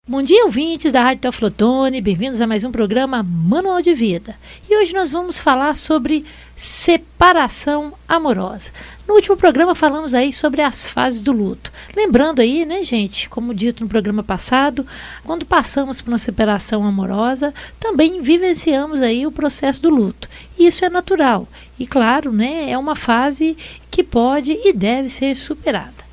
Bom dia, ouvintes da Rádio Teoflotone, bem-vindos a mais um programa Manual de Vida. E hoje nós vamos falar sobre separação amorosa. No último programa falamos aí sobre as fases do luto. Lembrando aí, né, gente, como dito no programa passado, quando passamos por uma separação amorosa, também vivenciamos aí o processo do luto. Isso é natural e, claro, né, é uma fase que pode e deve ser superada.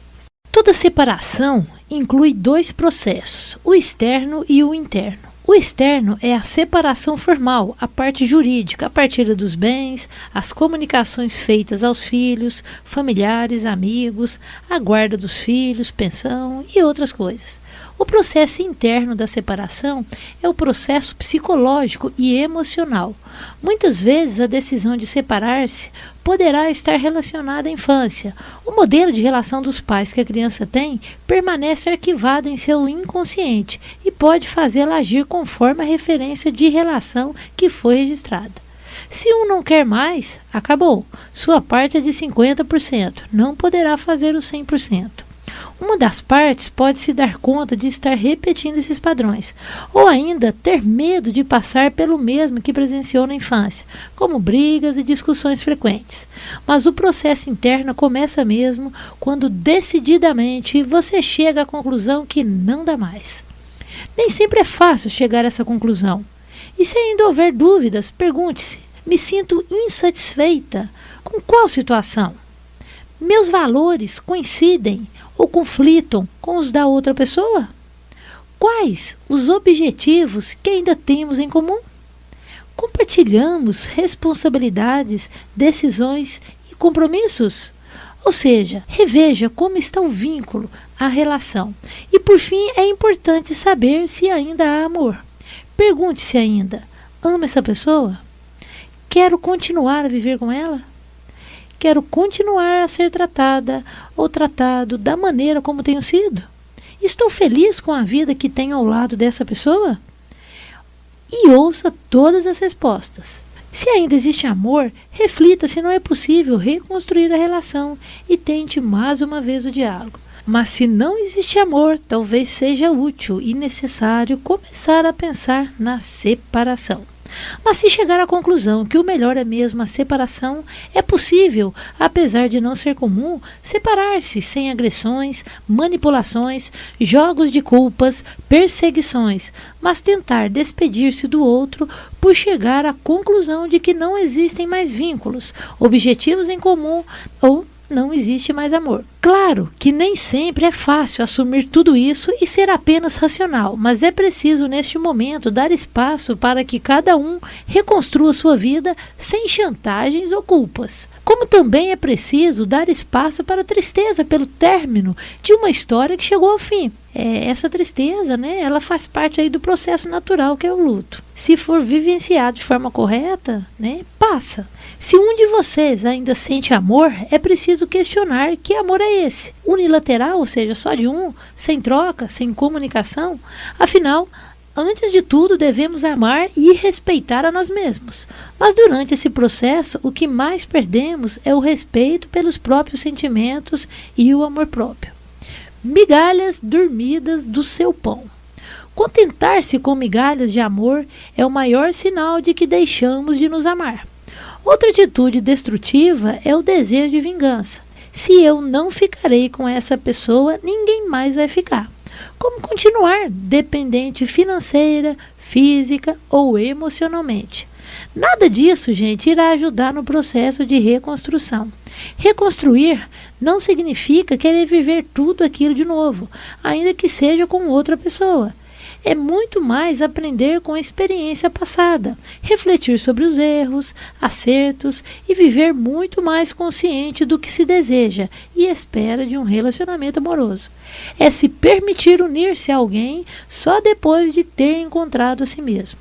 Toda separação inclui dois processos, o externo e o interno. O externo é a separação formal, a parte jurídica, a partilha dos bens, as comunicações feitas aos filhos, familiares, amigos, a guarda dos filhos, pensão e outras coisas. O processo interno da separação é o processo psicológico e emocional. Muitas vezes a decisão de separar-se poderá estar relacionada à infância. O modelo de relação dos pais que a criança tem permanece arquivado em seu inconsciente e pode fazê-la agir conforme a referência de relação que foi registrada. Se um não quer mais, acabou. Sua parte é de 50%, não poderá fazer os 100%. Uma das partes pode se dar conta de estar repetindo esses padrões, ou ainda ter medo de passar pelo mesmo que presenciou na infância, como brigas e discussões frequentes. Mas o processo interno começa mesmo quando decididamente você chega à conclusão que não dá mais. Nem sempre é fácil chegar a essa conclusão. E se ainda houver dúvidas, pergunte-se: me sinto insatisfeita com qual situação? Meus valores coincidem ou conflitam com os da outra pessoa? Quais os objetivos que ainda temos em comum? Compartilhamos responsabilidades, decisões e compromissos? Ou seja, reveja como está o vínculo, a relação. E por fim, é importante saber se ainda há amor. Pergunte-se ainda: amo essa pessoa? Quero continuar a viver com ela? Quero continuar a ser tratada ou tratado da maneira como tenho sido? Estou feliz com a vida que tenho ao lado dessa pessoa? E ouça todas as respostas. Se ainda existe amor, reflita se não é possível reconstruir a relação e tente mais uma vez o diálogo. Mas se não existe amor, talvez seja útil e necessário começar a pensar na separação. Mas se chegar à conclusão que o melhor é mesmo a separação, é possível, apesar de não ser comum, separar-se sem agressões, manipulações, jogos de culpas, perseguições, mas tentar despedir-se do outro por chegar à conclusão de que não existem mais vínculos, objetivos em comum ou não existe mais amor. Claro que nem sempre é fácil assumir tudo isso e ser apenas racional, mas é preciso neste momento dar espaço para que cada um reconstrua sua vida sem chantagens ou culpas. Como também é preciso dar espaço para a tristeza pelo término de uma história que chegou ao fim. Essa tristeza, né, ela faz parte aí do processo natural que é o luto. Se for vivenciado de forma correta, né, passa. Se um de vocês ainda sente amor, é preciso questionar que amor é esse. Unilateral, ou seja, só de um, sem troca, sem comunicação. Afinal, antes de tudo, devemos amar e respeitar a nós mesmos. Mas durante esse processo, o que mais perdemos é o respeito pelos próprios sentimentos e o amor próprio. Migalhas dormidas do seu pão. Contentar-se com migalhas de amor é o maior sinal de que deixamos de nos amar. Outra atitude destrutiva é o desejo de vingança. Se eu não ficarei com essa pessoa, ninguém mais vai ficar. Como continuar dependente financeira, física ou emocionalmente? Nada disso, gente, irá ajudar no processo de reconstrução. Reconstruir não significa querer viver tudo aquilo de novo, ainda que seja com outra pessoa. É muito mais aprender com a experiência passada, refletir sobre os erros, acertos e viver muito mais consciente do que se deseja e espera de um relacionamento amoroso. É se permitir unir-se a alguém só depois de ter encontrado a si mesmo.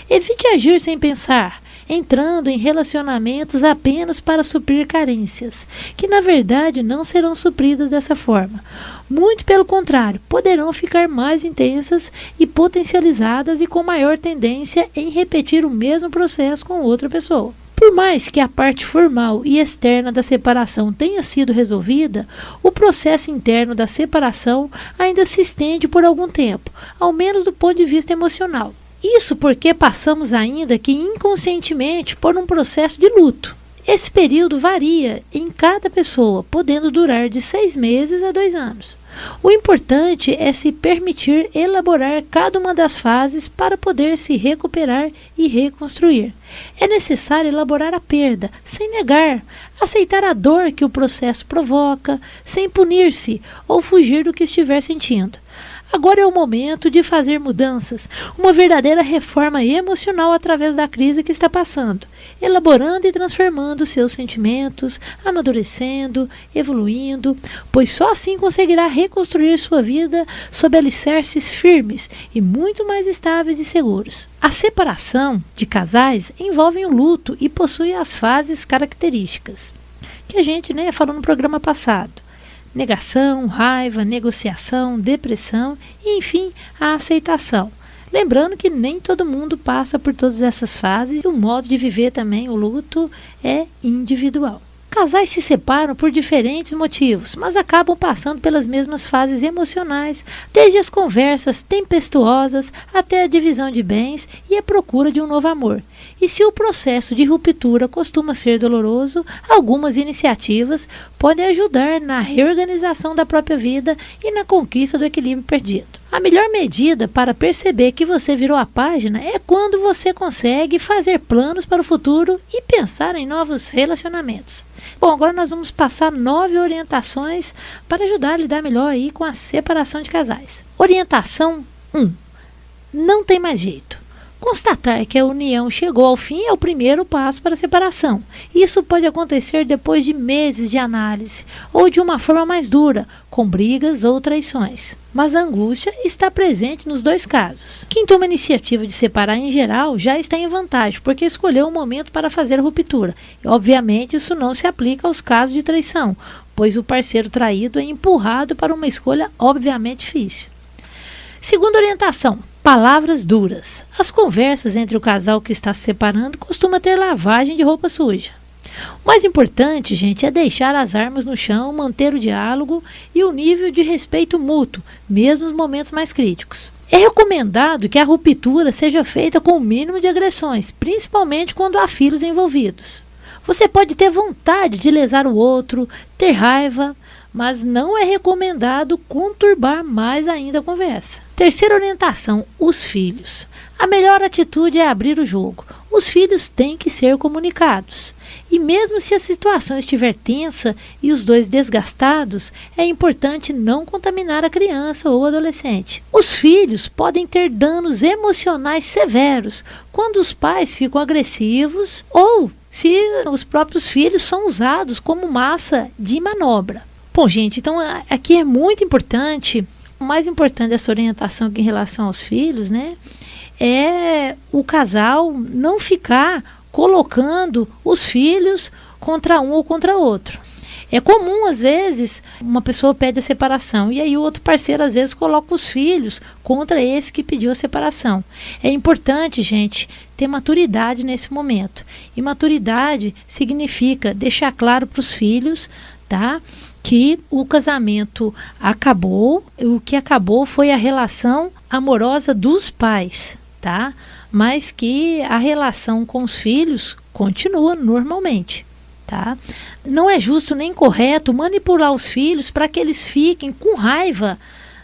Evite agir sem pensar, entrando em relacionamentos apenas para suprir carências, que na verdade não serão supridas dessa forma. Muito pelo contrário, poderão ficar mais intensas e potencializadas e com maior tendência em repetir o mesmo processo com outra pessoa. Por mais que a parte formal e externa da separação tenha sido resolvida, o processo interno da separação ainda se estende por algum tempo, ao menos do ponto de vista emocional. Isso porque passamos ainda que inconscientemente por um processo de luto. Esse período varia em cada pessoa, podendo durar de 6 meses a 2 anos. O importante é se permitir elaborar cada uma das fases para poder se recuperar e reconstruir. É necessário elaborar a perda, sem negar, aceitar a dor que o processo provoca, sem punir-se ou fugir do que estiver sentindo. Agora é o momento de fazer mudanças, uma verdadeira reforma emocional através da crise que está passando, elaborando e transformando seus sentimentos, amadurecendo, evoluindo, pois só assim conseguirá reconstruir sua vida sob alicerces firmes e muito mais estáveis e seguros. A separação de casais envolve o luto e possui as fases características, que a gente falou no programa passado. Negação, raiva, negociação, depressão e, enfim, a aceitação. Lembrando que nem todo mundo passa por todas essas fases e o modo de viver também, o luto, é individual. Casais se separam por diferentes motivos, mas acabam passando pelas mesmas fases emocionais, desde as conversas tempestuosas até a divisão de bens e a procura de um novo amor. E se o processo de ruptura costuma ser doloroso, algumas iniciativas podem ajudar na reorganização da própria vida e na conquista do equilíbrio perdido. A melhor medida para perceber que você virou a página é quando você consegue fazer planos para o futuro e pensar em novos relacionamentos. Bom, agora nós vamos passar 9 orientações para ajudar a lidar melhor aí com a separação de casais. Orientação 1. Não tem mais jeito. Constatar que a união chegou ao fim é o primeiro passo para a separação. Isso pode acontecer depois de meses de análise ou de uma forma mais dura, com brigas ou traições. Mas a angústia está presente nos dois casos. Quem toma a iniciativa de separar em geral já está em vantagem, porque escolheu um momento para fazer a ruptura. E, obviamente, isso não se aplica aos casos de traição, pois o parceiro traído é empurrado para uma escolha obviamente difícil. Segunda orientação. Palavras duras. As conversas entre o casal que está se separando costumam ter lavagem de roupa suja. O mais importante, gente, é deixar as armas no chão, manter o diálogo e o nível de respeito mútuo, mesmo nos momentos mais críticos. É recomendado que a ruptura seja feita com o mínimo de agressões, principalmente quando há filhos envolvidos. Você pode ter vontade de lesar o outro, ter raiva, mas não é recomendado conturbar mais ainda a conversa. Terceira orientação, os filhos. A melhor atitude é abrir o jogo. Os filhos têm que ser comunicados. E mesmo se a situação estiver tensa e os dois desgastados, é importante não contaminar a criança ou adolescente. Os filhos podem ter danos emocionais severos quando os pais ficam agressivos ou se os próprios filhos são usados como massa de manobra. Bom, gente, então aqui é muito importante, o mais importante dessa orientação aqui em relação aos filhos, é o casal não ficar colocando os filhos contra um ou contra outro. É comum, às vezes, uma pessoa pede a separação e aí o outro parceiro, às vezes, coloca os filhos contra esse que pediu a separação. É importante, gente, ter maturidade nesse momento. E maturidade significa deixar claro para os filhos, tá? Que o casamento acabou, o que acabou foi a relação amorosa dos pais, tá? Mas que a relação com os filhos continua normalmente, tá? Não é justo nem correto manipular os filhos para que eles fiquem com raiva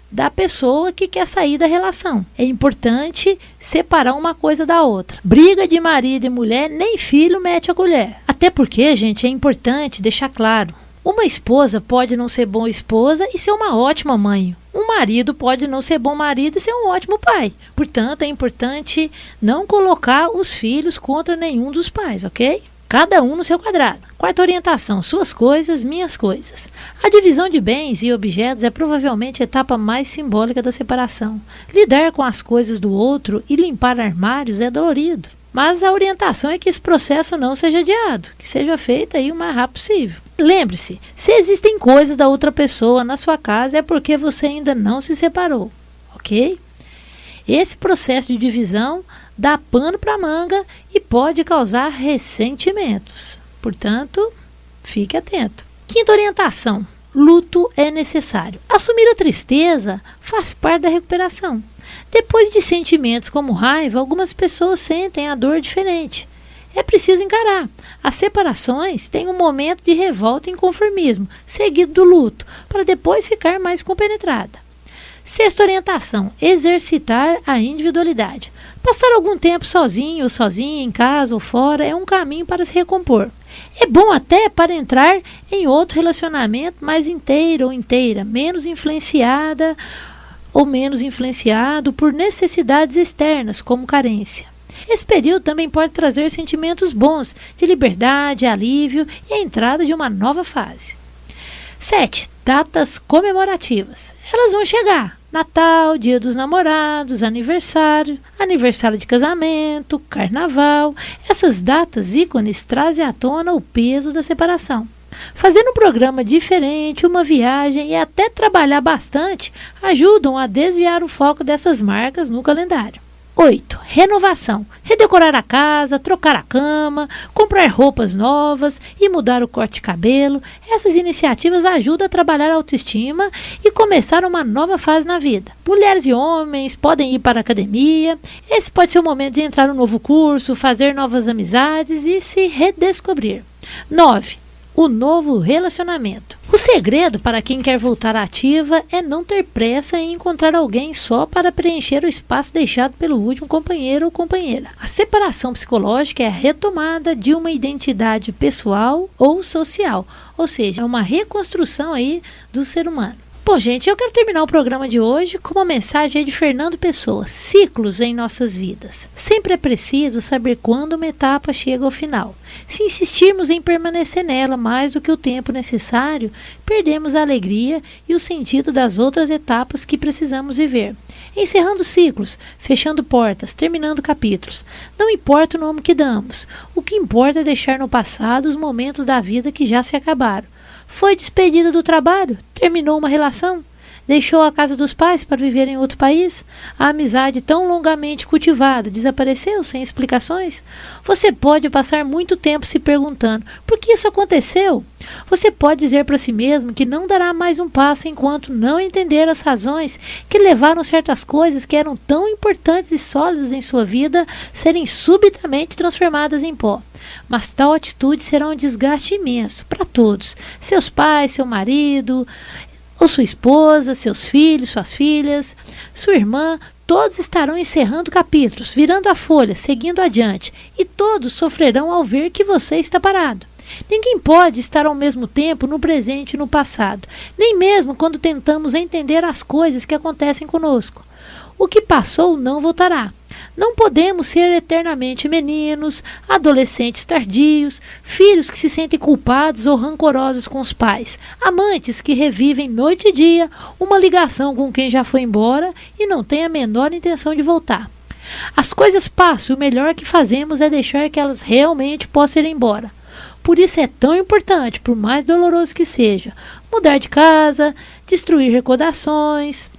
da pessoa que quer sair da relação. É importante separar uma coisa da outra. Briga de marido e mulher, nem filho mete a colher. Até porque, gente, é importante deixar claro. Uma esposa pode não ser boa esposa e ser uma ótima mãe. Um marido pode não ser bom marido e ser um ótimo pai. Portanto, é importante não colocar os filhos contra nenhum dos pais, ok? Cada um no seu quadrado. Quarta orientação, suas coisas, minhas coisas. A divisão de bens e objetos é provavelmente a etapa mais simbólica da separação. Lidar com as coisas do outro e limpar armários é dolorido. Mas a orientação é que esse processo não seja adiado, que seja feito aí o mais rápido possível. Lembre-se, se existem coisas da outra pessoa na sua casa é porque você ainda não se separou, ok? Esse processo de divisão dá pano para manga e pode causar ressentimentos. Portanto, fique atento. Quinta orientação: luto é necessário. Assumir a tristeza faz parte da recuperação. Depois de sentimentos como raiva, algumas pessoas sentem a dor diferente. É preciso encarar. As separações têm um momento de revolta e inconformismo, seguido do luto, para depois ficar mais compenetrada. Sexta orientação: exercitar a individualidade. Passar algum tempo sozinho ou sozinha, em casa ou fora, é um caminho para se recompor. É bom até para entrar em outro relacionamento mais inteiro ou inteira, menos influenciada ou menos influenciado por necessidades externas, como carência. Esse período também pode trazer sentimentos bons, de liberdade, alívio e a entrada de uma nova fase. 7. Datas comemorativas. Elas vão chegar. Natal, Dia dos Namorados, aniversário de casamento, carnaval. Essas datas ícones trazem à tona o peso da separação. Fazendo um programa diferente, uma viagem e até trabalhar bastante ajudam a desviar o foco dessas marcas no calendário. 8. Renovação. Redecorar a casa, trocar a cama, comprar roupas novas e mudar o corte de cabelo. Essas iniciativas ajudam a trabalhar a autoestima e começar uma nova fase na vida. Mulheres e homens podem ir para a academia. Esse pode ser o momento de entrar em um novo curso, fazer novas amizades e se redescobrir. 9. O novo relacionamento. O segredo para quem quer voltar ativa é não ter pressa em encontrar alguém só para preencher o espaço deixado pelo último companheiro ou companheira. A separação psicológica é a retomada de uma identidade pessoal ou social, ou seja, é uma reconstrução aí do ser humano. Bom, gente, eu quero terminar o programa de hoje com uma mensagem de Fernando Pessoa: ciclos em nossas vidas. Sempre é preciso saber quando uma etapa chega ao final. Se insistirmos em permanecer nela mais do que o tempo necessário, perdemos a alegria e o sentido das outras etapas que precisamos viver. Encerrando ciclos, fechando portas, terminando capítulos. Não importa o nome que damos. O que importa é deixar no passado os momentos da vida que já se acabaram. Foi despedida do trabalho? Terminou uma relação? Deixou a casa dos pais para viver em outro país? A amizade tão longamente cultivada desapareceu sem explicações? Você pode passar muito tempo se perguntando: por que isso aconteceu? Você pode dizer para si mesmo que não dará mais um passo enquanto não entender as razões que levaram certas coisas que eram tão importantes e sólidas em sua vida serem subitamente transformadas em pó. Mas tal atitude será um desgaste imenso para todos: seus pais, seu marido, ou sua esposa, seus filhos, suas filhas, sua irmã. Todos estarão encerrando capítulos, virando a folha, seguindo adiante, e todos sofrerão ao ver que você está parado. Ninguém pode estar ao mesmo tempo no presente e no passado, nem mesmo quando tentamos entender as coisas que acontecem conosco. O que passou não voltará. Não podemos ser eternamente meninos, adolescentes tardios, filhos que se sentem culpados ou rancorosos com os pais, amantes que revivem noite e dia uma ligação com quem já foi embora e não tem a menor intenção de voltar. As coisas passam e o melhor que fazemos é deixar que elas realmente possam ir embora. Por isso é tão importante, por mais doloroso que seja, mudar de casa, destruir recordações,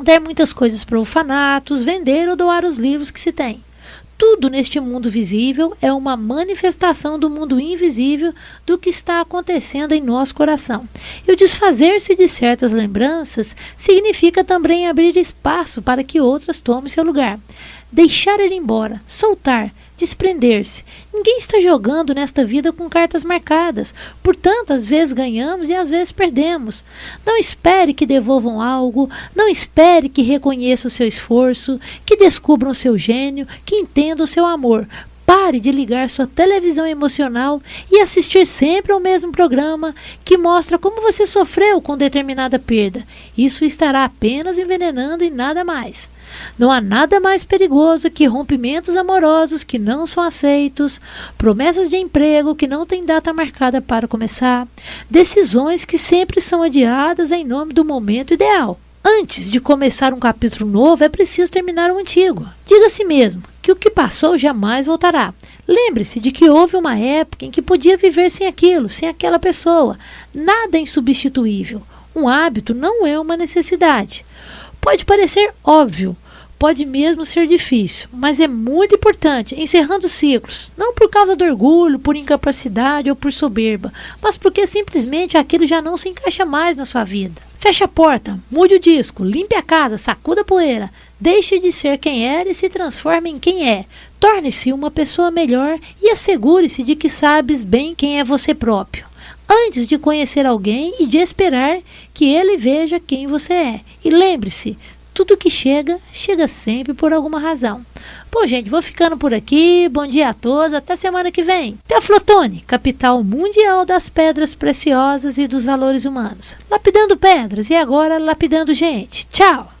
dar muitas coisas para orfanatos, vender ou doar os livros que se tem. Tudo neste mundo visível é uma manifestação do mundo invisível do que está acontecendo em nosso coração. E o desfazer-se de certas lembranças significa também abrir espaço para que outras tomem seu lugar. Deixar ir embora, soltar, desprender-se. Ninguém está jogando nesta vida com cartas marcadas. Portanto, às vezes ganhamos e às vezes perdemos. Não espere que devolvam algo, não espere que reconheçam o seu esforço, que descubram o seu gênio, que entendam o seu amor. Pare de ligar sua televisão emocional e assistir sempre ao mesmo programa que mostra como você sofreu com determinada perda. Isso estará apenas envenenando e nada mais. Não há nada mais perigoso que rompimentos amorosos que não são aceitos, promessas de emprego que não têm data marcada para começar, decisões que sempre são adiadas em nome do momento ideal. Antes de começar um capítulo novo, é preciso terminar o antigo. Diga a si mesmo que o que passou jamais voltará. Lembre-se de que houve uma época em que podia viver sem aquilo, sem aquela pessoa. Nada é insubstituível. Um hábito não é uma necessidade. Pode parecer óbvio, pode mesmo ser difícil, mas é muito importante, encerrando ciclos, não por causa do orgulho, por incapacidade ou por soberba, mas porque simplesmente aquilo já não se encaixa mais na sua vida. Feche a porta, mude o disco, limpe a casa, sacuda a poeira, deixe de ser quem era e se transforme em quem é. Torne-se uma pessoa melhor e assegure-se de que sabes bem quem é você próprio, antes de conhecer alguém e de esperar que ele veja quem você é. E lembre-se, tudo que chega, chega sempre por alguma razão. Bom, gente, vou ficando por aqui. Bom dia a todos. Até semana que vem. Teoflotone, capital mundial das pedras preciosas e dos valores humanos. Lapidando pedras e agora lapidando gente. Tchau!